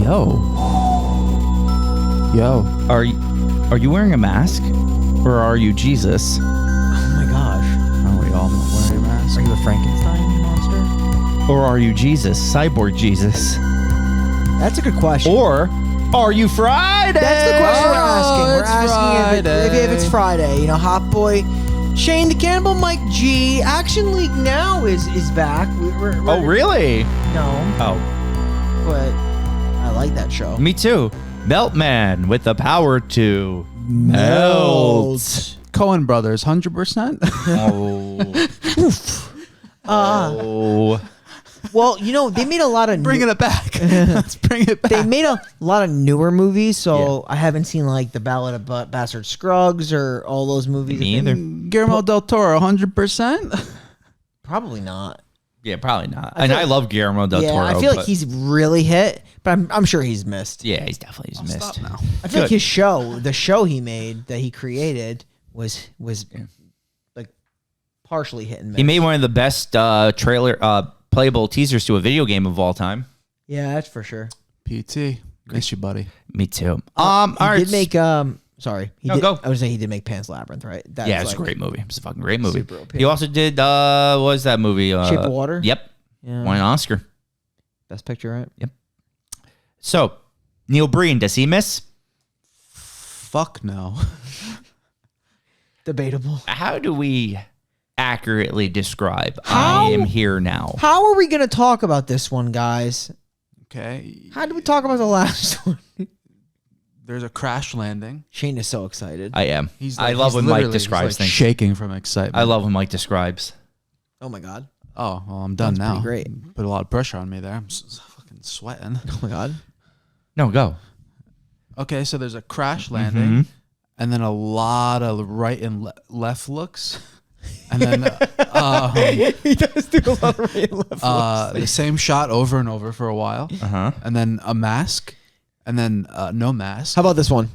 Yo. Are you wearing a mask? Or are you Jesus? Oh my gosh. Are we all wearing masks? Are you a Frankenstein monster? Or are you Jesus? Cyborg Jesus? That's a good question. Or are you Friday? That's the question we're asking. We're it's asking if it's Friday. You know, Hot Boy, Shane the Cannibal, Mike G. Action League Now is back. We're Oh, really? No, Oh, but I like that show. me too. Meltman with the power to melt. Coen Brothers, 100%. Oh. Well, you know, they made a lot of Bringing it back. Let's bring it back. They made a lot of newer movies, so I haven't seen like The Ballad of Bastard Scruggs or all those movies. Me either. Guillermo del Toro, 100%. Probably not. Yeah, probably not. I love Guillermo del Toro. I feel like he's really hit, but I'm sure he's missed. Yeah, he's definitely missed. Stop now. I feel like the show he made that he created was like partially hit and miss. He made one of the best playable teasers to a video game of all time. Yeah, that's for sure. PT, miss you, buddy. Me too. He did make sorry. Go. I would say he did make Pan's Labyrinth, right? That Yeah, was it's a great movie. It's a fucking great movie. Super OP. He also did what was that movie? Shape of Water? Yep. Yeah. Won an Oscar. Best Picture, right? Yep. So, Neil Breen, does he miss? Fuck no. Debatable. How do we accurately describe How? I am here now? How are we going to talk about this one, guys? Okay. How did we talk about the last one? There's a crash landing. Shane is so excited. I am. I I love when Mike describes things. Shaking from excitement. I love when Mike describes. Oh my god. Oh, well, I'm done That's now. pretty great. Put a lot of pressure on me there. I'm fucking sweating. Oh my god. No, go. Okay, so there's a crash landing, and then a lot of right and left looks, and then He does do a lot of right and left the same shot over and over for a while, Uh-huh. and then a mask, and then no mask, How about this one?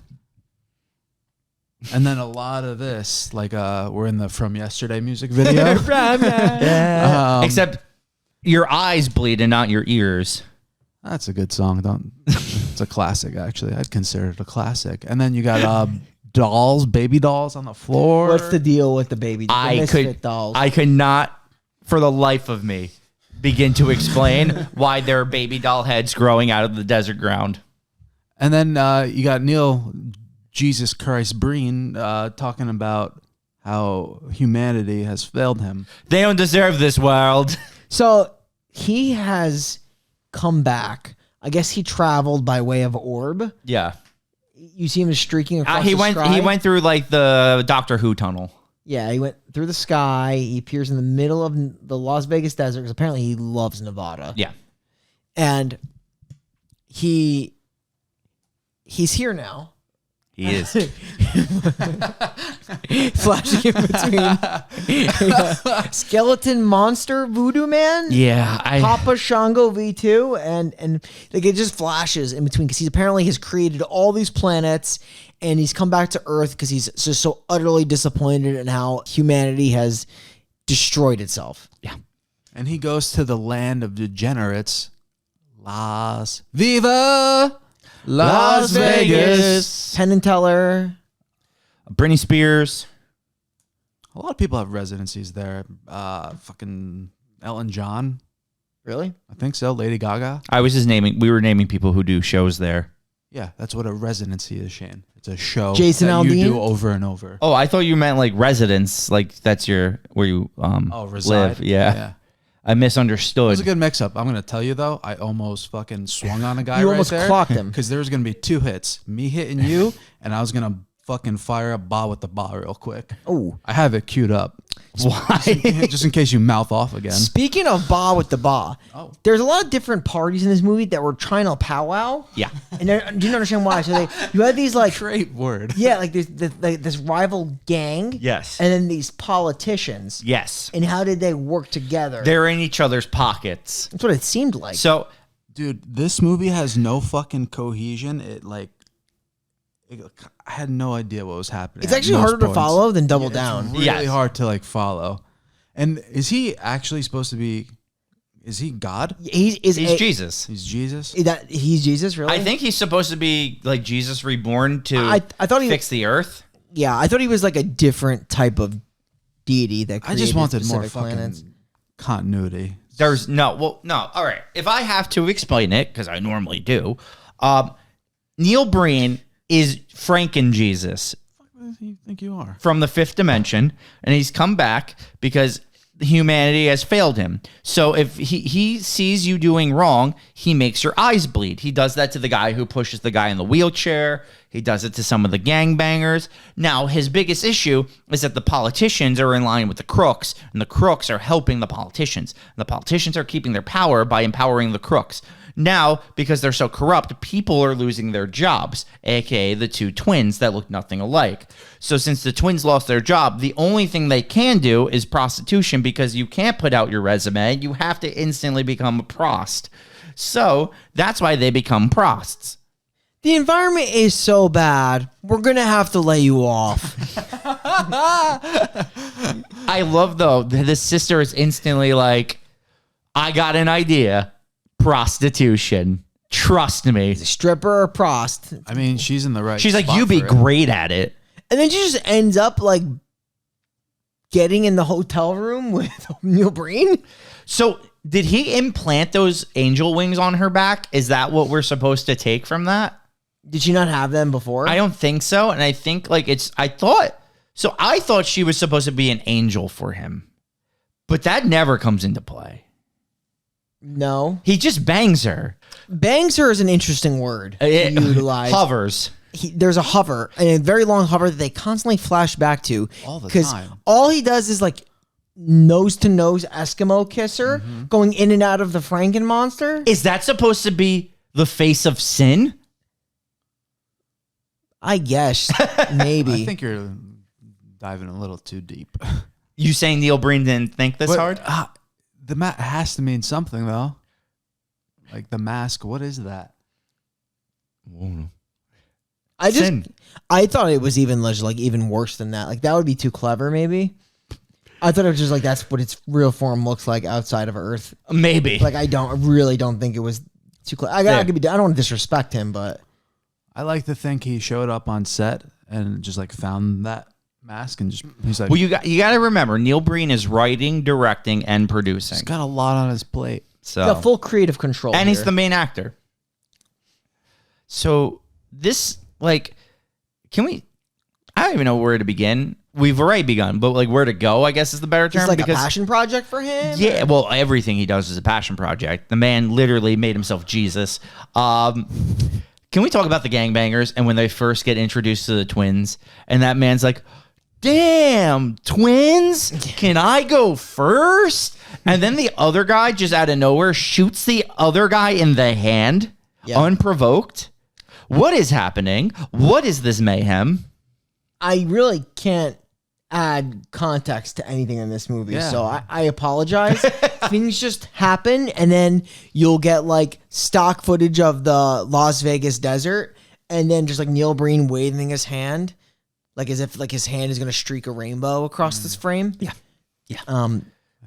and then a lot of this, like we're in the From Yesterday music video. Except your eyes bleed and not your ears. That's a good song. It's a classic, actually. I'd consider it a classic. And then you got baby dolls on the floor. What's the deal with the baby? The misfit dolls. I could not, for the life of me, begin to explain why there are baby doll heads growing out of the desert ground. And then you got Neil Jesus Christ Breen talking about how humanity has failed him. They don't deserve this world. So he has come back. I guess he traveled by way of orb. Yeah. You see him streaking across He the went. sky. He went through like the Doctor Who tunnel. Yeah, he went through the sky. He appears in the middle of the Las Vegas desert because apparently he loves Nevada. Yeah. And he's here now. He is. Flashing in between Skeleton Monster Voodoo Man. Yeah. Papa Shango V2 and like it just flashes in between because he apparently has created all these planets and he's come back to Earth because he's just so utterly disappointed in how humanity has destroyed itself. Yeah. And he goes to the land of degenerates. Viva Las Vegas. Penn and Teller. Britney Spears. A lot of people have residencies there. Fucking Elton John. Really? I think so. Lady Gaga. We were naming people who do shows there. Yeah, that's what a residency is, Shane. It's a show Jason that Aldean? you do over and over. Oh, I thought you meant like residence, like that's where you reside. live. Yeah. I It misunderstood. was a good mix-up. I'm going to tell you, though, I almost fucking swung on a guy You right almost there. clocked him. Because there was going to be 2 hits. Me hitting you, and I was going to fucking fire a ball with the ball real quick. Oh. I have it queued up. Why? Just in case you mouth off again. Speaking of Ba with the Ba, there's a lot of different parties in this movie that were trying to powwow. Yeah. And you didn't understand why. So you had these like, Great word. yeah, like this rival gang. Yes. And then these politicians. Yes. And how did they work together? They're in each other's pockets. That's what it seemed like. So, Dude, this movie has no fucking cohesion. I had no idea what was happening. it's at actually most harder to points. follow than Double It's Down. really Yes. hard to like follow. And is he actually supposed to be Is he God? He's Jesus. He's Jesus. He's Jesus, really? I think he's supposed to be like Jesus reborn to I thought fix the earth. Yeah, I thought he was like a different type of deity that I created just wanted more specific fucking planets. continuity. There's no. All right. If I have to explain it, because I normally do, Neil Breen is Franken Jesus What do you think you are? from the fifth dimension, and he's come back because humanity has failed him. So if he sees you doing wrong, he makes your eyes bleed. He does that to the guy who pushes the guy in the wheelchair. He does it to some of the gangbangers. Now, his biggest issue is that the politicians are in line with the crooks, and the crooks are helping the politicians. And the politicians are keeping their power by empowering the crooks. Now, because they're so corrupt, people are losing their jobs, aka the two twins that look nothing alike. So since the twins lost their job, the only thing they can do is prostitution, because you can't put out your resume. You have to instantly become a prost. So that's why they become prosts. The environment is so bad, we're going to have to lay you off. I love, though, the sister is instantly like, I got an idea. Prostitution. Trust me. Stripper or prost. I mean, she's in the right. She's like, spot you be for it. great at it. And then she just ends up like getting in the hotel room with Neil Breen. So did he implant those angel wings on her back? Is that what we're supposed to take from that? Did she not have them before? I don't think so. And I think like I thought she was supposed to be an angel for him. But that never comes into play. No. He just bangs her. Bangs her is an interesting word to utilize. Hovers. There's a hover, and a very long hover that they constantly flash back to. All the Because time. all he does is like nose-to-nose Eskimo kisser going in and out of the Franken monster. Is that supposed to be the face of sin? I guess. Maybe. I think you're diving a little too deep. You saying Neil Breen didn't think this hard? The mask has to mean something, though. Like the mask, what is that? Sin. I thought it was even like even worse than that. Like that would be too clever, maybe. I thought it was just like that's what its real form looks like outside of Earth. Maybe. Like I really don't think it was too clever. I don't want to disrespect him, but I like to think he showed up on set and just like found that mask and just he's like, Well, you got to remember, Neil Breen is writing, directing, and producing. he's got a lot on his plate. So got full creative control. and he's here. the main actor. So this, like, can we? I don't even know where to begin. We've already begun, but like where to go, I guess is the better term. It's like because a passion project for him. yeah, well, everything he does is a passion project. The man literally made himself Jesus. Can we talk about the gangbangers and when they first get introduced to the twins, and that man's like, damn, twins? Can I go first? And then the other guy just out of nowhere shoots the other guy in the hand, unprovoked. What is happening? What is this mayhem? I really can't add context to anything in this movie, so I apologize. Things just happen, and then you'll get like stock footage of the Las Vegas desert, and then just like Neil Breen waving his hand, like as if like his hand is gonna streak a rainbow across this frame. Yeah. I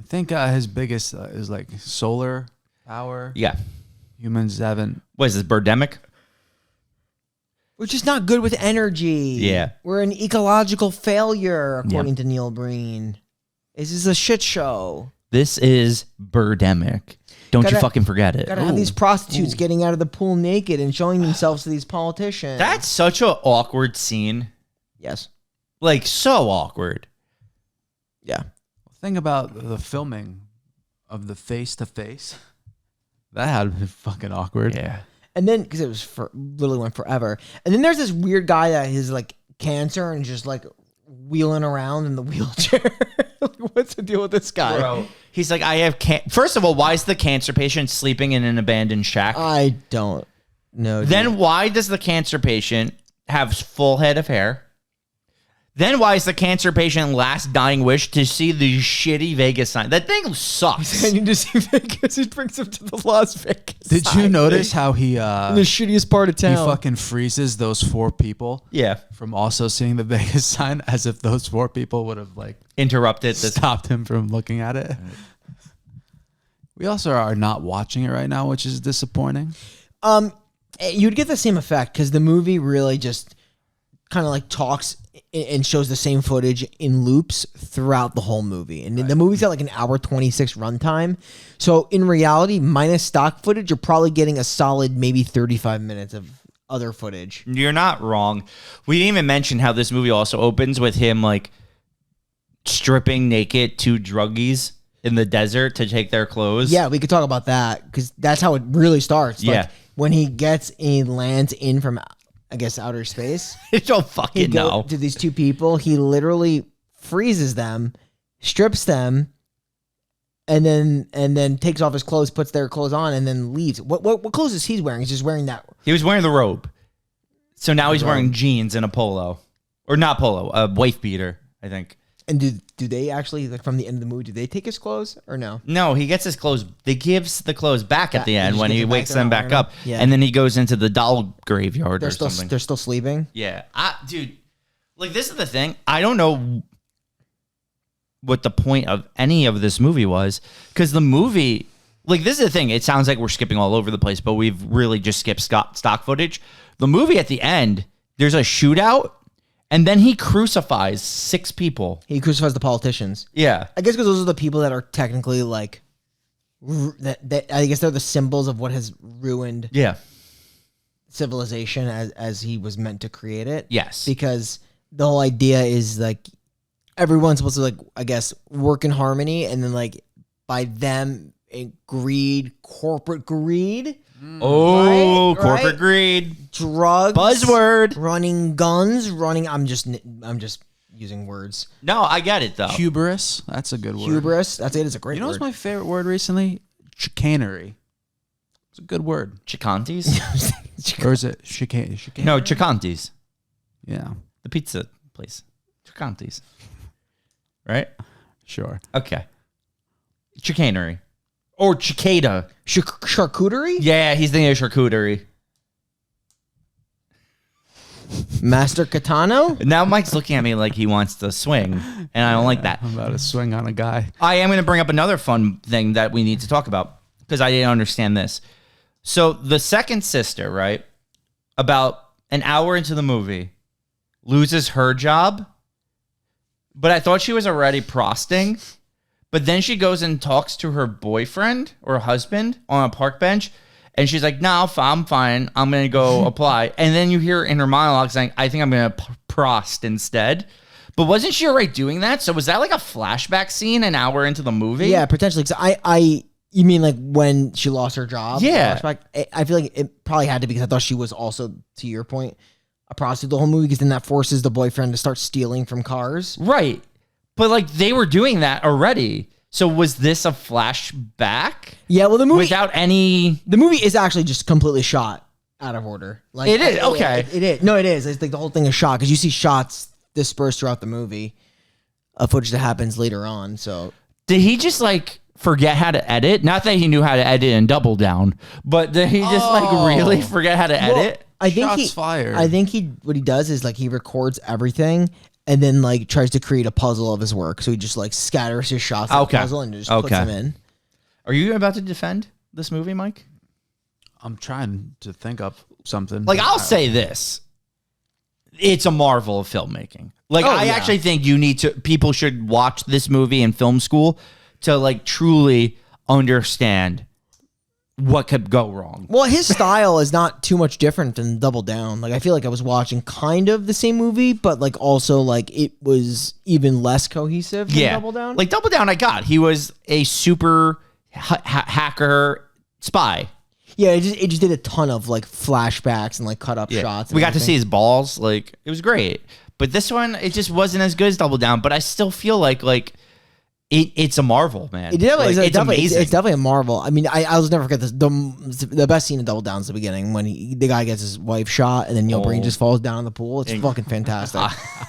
think his biggest is like solar power. Yeah. Humans haven't. What is this, Birdemic? We're just not good with energy. Yeah. We're an ecological failure, according to Neil Breen. This is a shit show. This is Birdemic. Don't you Gotta- fucking forget it. Gotta have these prostitutes getting out of the pool naked and showing themselves to these politicians. That's such an awkward scene. yes. Like, so awkward. Yeah. Think about the filming of the face to face. That had to be fucking awkward. Yeah. And then, because it was literally went forever. And then there's this weird guy that has like cancer and just like wheeling around in the wheelchair. Like, what's the deal with this guy? Bro. He's like, I have First of all, why is the cancer patient sleeping in an abandoned shack? I don't know. Then why does the cancer patient have full head of hair? Then why is the cancer patient last dying wish to see the shitty Vegas sign? That thing sucks. I need to see Vegas. He brings him to the Las Vegas. Did you notice how he in the shittiest part of he town? fucking freezes those 4 people Yeah. from also seeing the Vegas sign, as if those 4 people would have like Interrupted this. stopped him from looking at it? We also are not watching it right now, which is disappointing. You'd get the same effect because the movie really just kind of like talks and shows the same footage in loops throughout the whole movie. And the movie's got like an hour 26 runtime. So in reality, minus stock footage, you're probably getting a solid maybe 35 minutes of other footage. You're not wrong. We didn't even mention how this movie also opens with him like stripping naked two druggies in the desert to take their clothes. Yeah, we could talk about that because that's how it really starts. Yeah. Like when he lands in from, I guess, outer space. I don't fucking know. To these two people, he literally freezes them, strips them, and then takes off his clothes, puts their clothes on, and then leaves. What clothes is he wearing? He's just wearing that. He was wearing the robe. So now he's wearing jeans and a polo. Or not polo, a wife beater, I think. And do they actually, like from the end of the movie, do they take his clothes or no? No, he gets his clothes. They gives the clothes back at the end when he wakes them back up. Yeah. And then he goes into the doll graveyard They're or still something. they're still sleeping. Yeah. Dude, like this is the thing. I don't know what the point of any of this movie was. Because the movie, like this is the thing. It sounds like we're skipping all over the place, but we've really just skipped stock footage. The movie at the end, there's a shootout. And then he crucifies 6 people. He crucifies the politicians. Yeah. I guess because those are the people that are technically like that. I guess they're the symbols of what has ruined Yeah. civilization as he was meant to create it. Yes. Because the whole idea is like everyone's supposed to like, I guess, work in harmony, and then like by them corporate greed. Oh, Right? corporate greed. Drugs, Buzzword. running guns, I'm just using words. No, I get it though. Hubris. That's a good word. Hubris. That's it. It's a great You know word. what's my favorite word recently? Chicanery. It's a good word. Chicantes? Or is it chicane? No, Chicantes. Yeah. The pizza place. Chicantes. Right? Sure. Okay. Chicanery. Or cicada. Charcuterie? Yeah, he's thinking of charcuterie. Master Katano? Now Mike's looking at me like he wants to swing, and I don't like that. I'm about to swing on a guy. I am going to bring up another fun thing that we need to talk about because I didn't understand this. So the second sister, right, about an hour into the movie, loses her job, but I thought she was already prosting. But then she goes and talks to her boyfriend or husband on a park bench, and she's like, "No, I'm fine. I'm going to go apply." And then you hear in her monologue saying, "I think I'm going to prost instead." But wasn't she already doing that? So was that like a flashback scene an hour into the movie? Yeah, potentially. 'Cause you mean like when she lost her job? Yeah. Flashback? I feel like it probably had to because I thought she was also, to your point, a prostitute the whole movie because then that forces the boyfriend to start stealing from cars. Right. But like they were doing that already. So was this a flashback? Yeah, well, the movie is actually just completely shot out of order. Like It is? Okay. It is. No, it is. It's like the whole thing is shot because you see shots dispersed throughout the movie of footage that happens later on. So Did he just like forget how to edit? Not that he knew how to edit in Double Down, but did he just like really forget how to edit? I think Shots fired. I think what he does is like he records everything and then like tries to create a puzzle of his work. So he just like scatters his shots of the puzzle and just puts them in. Are you about to defend this movie, Mike? I'm trying to think up something. Like I'll say this. It's a marvel of filmmaking. Like I yeah. actually think people should watch this movie in film school to like truly understand what could go wrong. Well, his style is not too much different than Double Down. Like I feel like I was watching kind of the same movie, but like also like it was even less cohesive than Double Down. Like Double Down, I got. He was a super hacker spy. Yeah, it just did a ton of like flashbacks and like cut up shots. And We got to everything. see his balls. Like it was great. But this one, it just wasn't as good as Double Down. But I still feel like it's a marvel, man. It definitely, Like, it's amazing. It's definitely a marvel. I mean, I'll never forget this. The best scene in Double Down is the beginning when the guy gets his wife shot and then Neil Breen just falls down in the pool. It's fucking fantastic.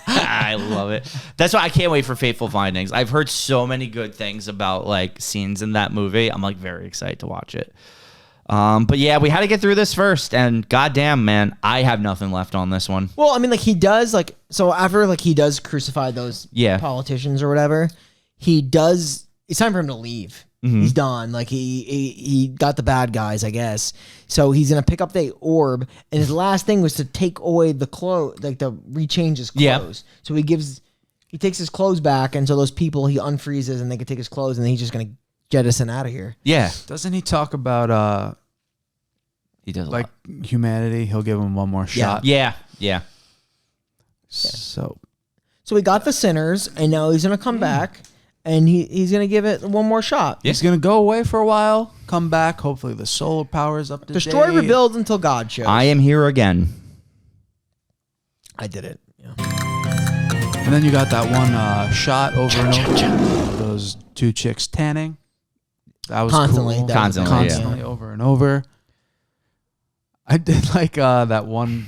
I love it. That's why I can't wait for Fateful Findings. I've heard so many good things about like scenes in that movie. I'm like very excited to watch it. But yeah, we had to get through this first, and goddamn, man, I have nothing left on this one. Well, I mean, like he does after he does crucify those Yeah. politicians or whatever. He does. It's time for him to leave. He's done. Like he got the bad guys, I guess. So he's gonna pick up the orb, and his last thing was to take away the clothes, like to rechange his clothes. Yeah. So he takes his clothes back, and so those people he unfreezes, and they can take his clothes, and then he's just gonna jettison out of here. Yeah. Doesn't he talk about he does like humanity? He'll give him one more shot. Yeah. So we got the sinners, and now he's gonna come back. And he's going to give it one more shot. He's going to go away for a while, come back. Hopefully the solar power is up to Destroy, date. rebuild until God shows. I am here again. I did it. Yeah. And then you got that one shot over and over. Those two chicks tanning. That was constantly. cool. Constantly over and over. I did like that one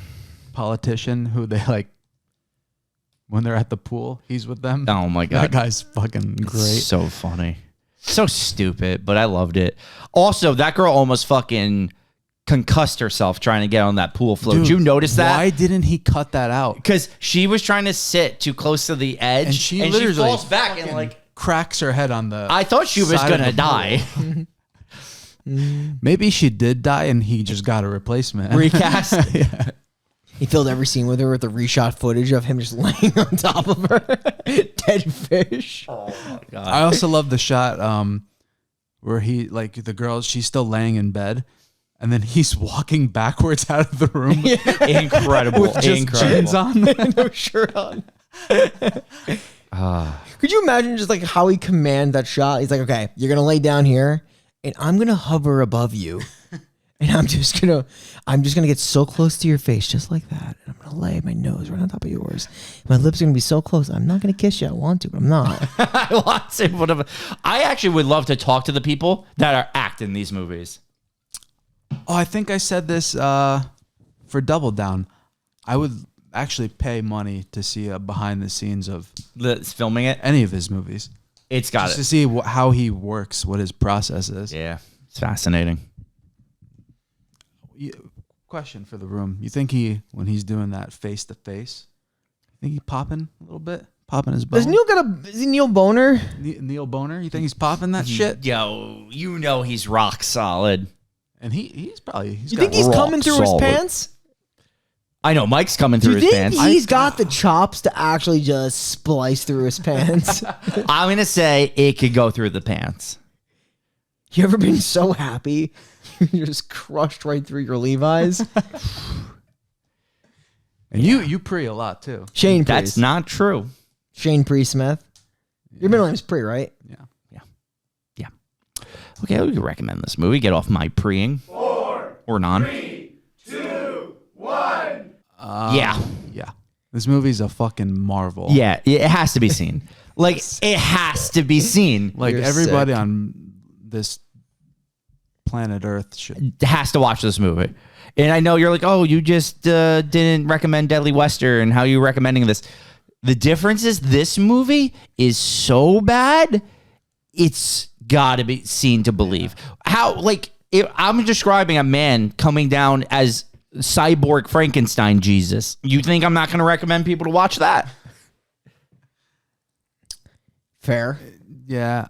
politician who they like, when they're at the pool, he's with them. Oh my God. That guy's fucking great. So funny. So stupid, but I loved it. Also, that girl almost fucking concussed herself trying to get on that pool float. Did you notice that? Why didn't he cut that out? Because she was trying to sit too close to the edge, and she literally falls back and like cracks her head on the. I thought she was gonna die. Maybe she did die, and he just got a replacement. Recast. Yeah. He filled every scene with her with the reshot footage of him just laying on top of her. Dead fish. Oh my God. I also love the shot where he, like, the girl, she's still laying in bed, and then he's walking backwards out of the room. Incredible. With just jeans on. No shirt on. Could you imagine just like how he command that shot? He's like, okay, you're going to lay down here, and I'm going to hover above you. And I'm just gonna get so close to your face, just like that. And I'm gonna lay my nose right on top of yours. My lips are gonna be so close. I'm not gonna kiss you. I want to, but I'm not. I want to, whatever. I actually would love to talk to the people that are acting these movies. Oh, I think I said this for Double Down. I would actually pay money to see a behind the scenes of filming it. Any of his movies. It's got just to see how he works, what his process is. Yeah, it's fascinating. Question for the room. You think when he's doing that face to face, you think he popping a little bit? Popping his bone? Is he Neil Boner? Neil Boner? You think he's popping that shit? Yo, you know he's rock solid. And he's probably... You think he's coming through his pants? I know, Mike's coming through his pants. Do you think he's got the chops to actually just splice through his pants? I'm going to say it could go through the pants. You ever been so happy you're just crushed right through your Levi's? And you pre a lot too. Shane Priest. That's not true. Shane Priest Smith. Yeah. Your middle name's Pre, right? Yeah. Okay, we can recommend this movie. Get off my preing. 4 or non. 3, 2, 1. Yeah. This movie's a fucking marvel. Yeah, it has to be seen. Like, it has to be seen. Like, You're everybody sick. on this planet Earth should. Has to watch this movie. And I know you're like, oh, you just didn't recommend Deadly Western. How are you recommending this? The difference is this movie is so bad, it's got to be seen to believe. How, like, I'm describing a man coming down as cyborg Frankenstein Jesus. You think I'm not going to recommend people to watch that? Fair. Yeah.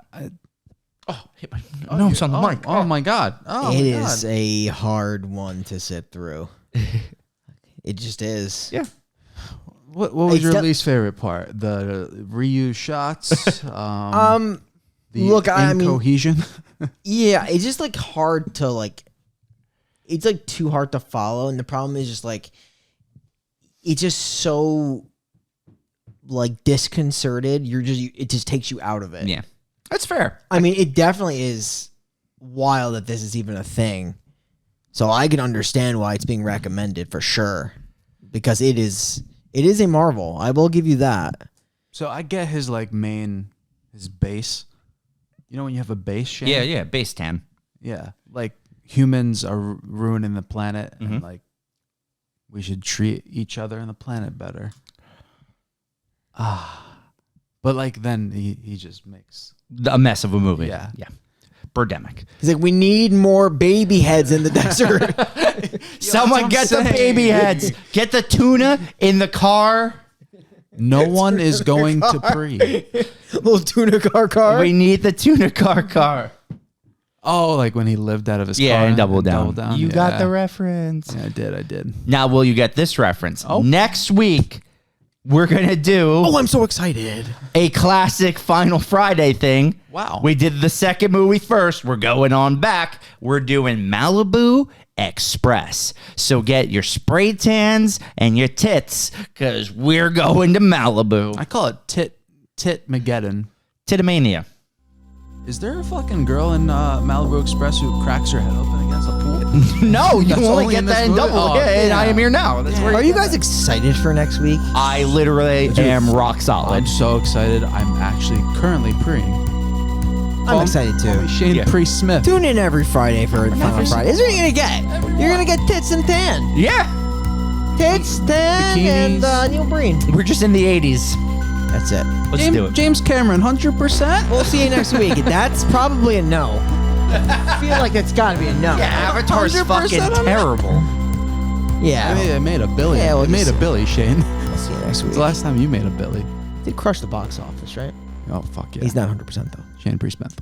Hit my nose on the mic. Oh my God. Oh, It my is God. a hard one to sit through. It just is. Yeah. What was It's your de- least favorite part? The reuse shots? The Look, I mean, cohesion? yeah, it's just like hard to like. It's like too hard to follow, and the problem is just like, it's just so like disconcerted. It just takes you out of it. Yeah. That's fair. I mean, it definitely is wild that this is even a thing. So I can understand why it's being recommended for sure, because it is a marvel. I will give you that. So I get his like his base. You know when you have a base, Shane? Yeah. Base 10. Yeah. Like humans are ruining the planet and like we should treat each other and the planet better. But like then he just makes A mess of a movie. Yeah. Birdemic. He's like, we need more baby heads in the desert. Someone get the baby heads. Get the tuna in the car. no one is going to pre. Little tuna car. We need the tuna car. Oh, like when he lived out of his car. Yeah, and Double Down. You got Yeah. the reference. Yeah, I did. Now, will you get this reference? Oh. Next week, we're going to do Oh, I'm so excited. a classic Final Friday thing. Wow. We did the second movie first. We're going on back. We're doing Malibu Express. So get your spray tans and your tits because we're going to Malibu. I call it Tit Mageddon. Titomania. Is there a fucking girl in Malibu Express who cracks her head open against a pool? No, you That's only only get in that this in movie? double. Oh, Yeah, and yeah. I Am Here Now. That's where Are you guys excited for next week? I literally am rock solid. I'm so excited. I'm actually currently preying. I'm excited too. Shane Yeah. Priest Smith. Tune in every Friday for Final Friday. Is what you're gonna get. You're gonna get tits and tan. Yeah, Tits, tan, Bikinis. and Neil Breen. we're just in the 80s. That's it. Let's do it. James Cameron, 100%. We'll see you next week. That's probably a no. I feel like that's got to be a no. Yeah, Avatar's 100% fucking on it. terrible. Yeah. I made a Billy. Yeah, we'll I made just- a Billy, Shane. We'll see you next week. It's the last time you made a Billy. Did crush the box office, right? Oh, fuck yeah. He's not 100% though. Shane Priest Smith.